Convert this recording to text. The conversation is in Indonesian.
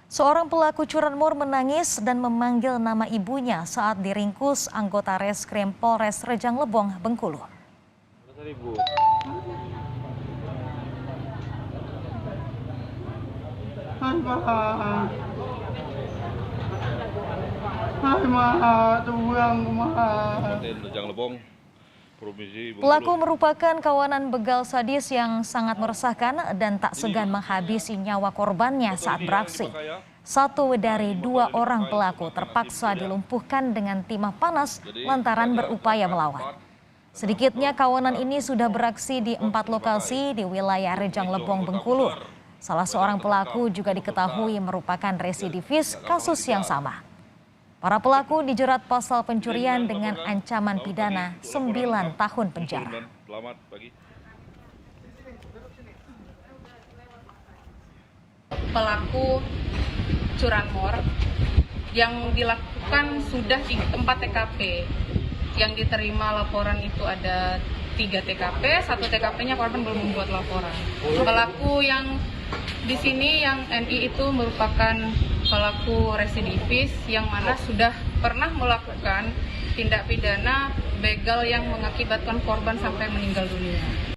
Seorang pelaku curanmor menangis dan memanggil nama ibunya saat diringkus anggota Reskrim Polres Rejang Lebong, Bengkulu. Hai Ma, tuang Ma. Rejang Lebong, Provinsi Bengkulu. Pelaku merupakan kawanan begal sadis yang sangat meresahkan dan tak segan menghabisi nyawa korbannya saat beraksi. Satu dari dua orang pelaku terpaksa dilumpuhkan dengan timah panas lantaran berupaya melawan. Sedikitnya kawanan ini sudah beraksi di 4 lokasi di wilayah Rejang Lebong, Bengkulu. Salah seorang pelaku juga diketahui merupakan residivis kasus yang sama. Para pelaku dijerat pasal pencurian dengan ancaman pidana 9 tahun penjara. Pelaku curanmor yang dilakukan sudah di tempat TKP. Yang diterima laporan itu ada 3 TKP, 1 TKP-nya korban belum membuat laporan. Pelaku yang di sini yang NI itu merupakan pelaku residivis yang mana sudah pernah melakukan tindak pidana begal yang mengakibatkan korban sampai meninggal dunia.